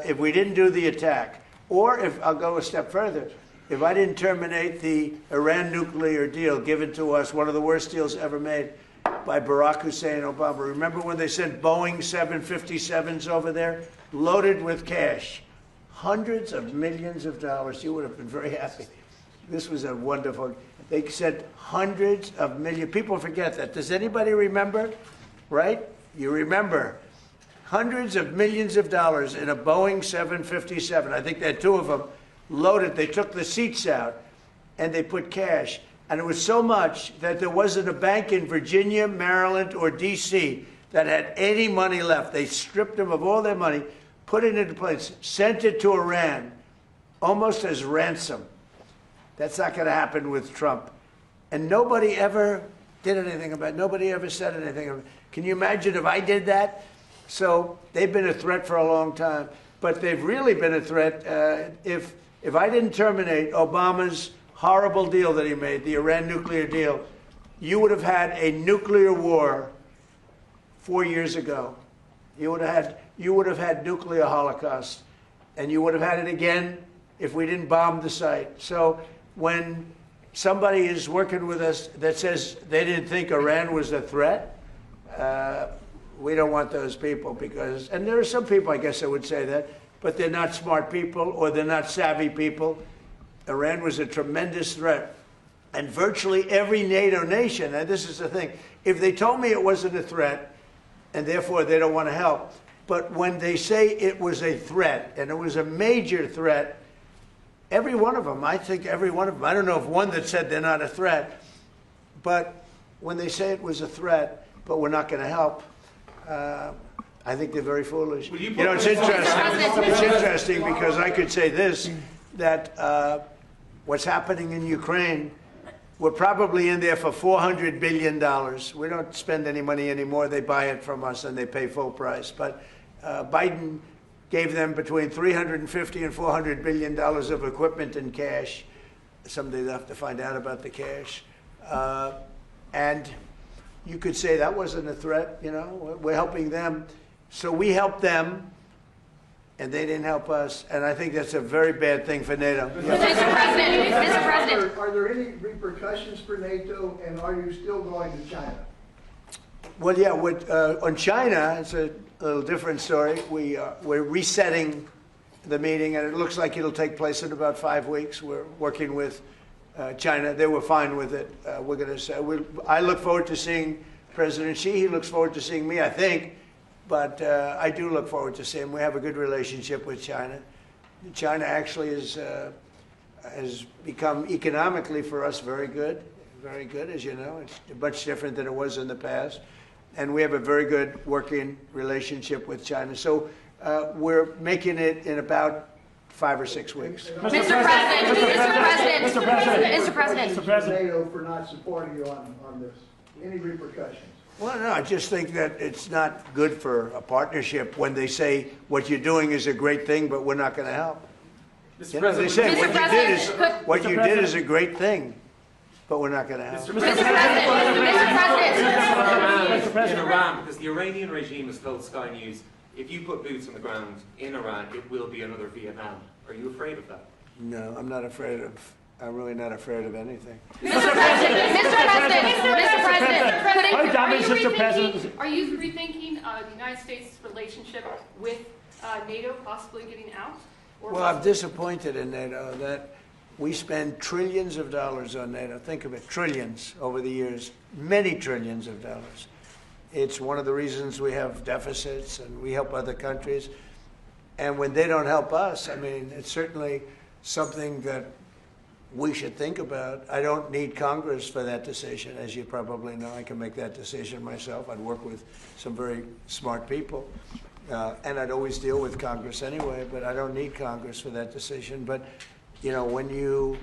if we didn't do the attack, or if, I'll go a step further, if I didn't terminate the Iran nuclear deal given to us, one of the worst deals ever made by Barack Hussein Obama. Remember when they sent Boeing 757s over there, loaded with cash? Hundreds of millions of dollars. You would have been very happy. This was a wonderful, they said hundreds of millions. People forget that. Does anybody remember? Right? You remember. Hundreds of millions of dollars in a Boeing 757. I think they had two of them loaded. They took the seats out and they put cash. And it was so much that there wasn't a bank in Virginia, Maryland, or D.C. that had any money left. They stripped them of all their money, put it into place, sent it to Iran, almost as ransom. That's not going to happen with Trump. And nobody ever did anything about it. Nobody ever said anything about it. Can you imagine if I did that? So they've been a threat for a long time. But they've really been a threat. If I didn't terminate Obama's horrible deal that he made, the Iran nuclear deal, you would have had a nuclear war 4 years ago. You would have had nuclear holocaust, and you would have had it again if we didn't bomb the site. So when somebody is working with us that says they didn't think Iran was a threat, we don't want those people because, and there are some people I guess that would say that, but they're not smart people or they're not savvy people. Iran was a tremendous threat. And virtually every NATO nation, and this is the thing, if they told me it wasn't a threat, and therefore they don't want to help, but when they say it was a threat, and it was a major threat, every one of them, I think every one of them, I don't know of one that said they're not a threat, but when they say it was a threat, but we're not going to help, I think they're very foolish. You know, it's interesting. It's interesting because I could say this, that what's happening in Ukraine, we're probably in there for $400 billion. We don't spend any money anymore. They buy it from us and they pay full price. But Biden gave them between $350 and $400 billion of equipment and cash. Someday they'll have to find out about the cash. And you could say that wasn't a threat, you know, we're helping them. So we helped them, and they didn't help us, and I think that's a very bad thing for NATO. Mr. President. Are there any repercussions for NATO, and are you still going to China? Well, yeah, on China, it's a little different story. We're resetting the meeting, and it looks like it'll take place in about 5 weeks. We're working with China. They were fine with it. We're going to say, I look forward to seeing President Xi. He looks forward to seeing me, I think. But I do look forward to seeing him. We have a good relationship with China. China actually has become economically for us very good, as you know. It's much different than it was in the past. And we have a very good working relationship with China. So we're making it in about 5 or 6 weeks. Mr. President. NATO for not supporting you on this. Any repercussions? Well, no, I just think that it's not good for a partnership when they say what you're doing is a great thing, but we're not going to help. You know, they say what you did is a great thing, but we're not going to help. Mr. President. In Iran, because the Iranian regime has told Sky News, if you put boots on the ground in Iran, it will be another Vietnam. Are you afraid of that? No, I'm not afraid of. I'm really not afraid of anything. Mr. President, are you rethinking the United States' relationship with NATO possibly getting out? Well, I'm disappointed in NATO that we spend trillions of dollars on NATO. Think of it, trillions over the years, many trillions of dollars. It's one of the reasons we have deficits and we help other countries. And when they don't help us, I mean, it's certainly something that we should think about. I don't need Congress for that decision, as you probably know. I can make that decision myself. I'd work with some very smart people. And I'd always deal with Congress anyway, but I don't need Congress for that decision. But, you know, when you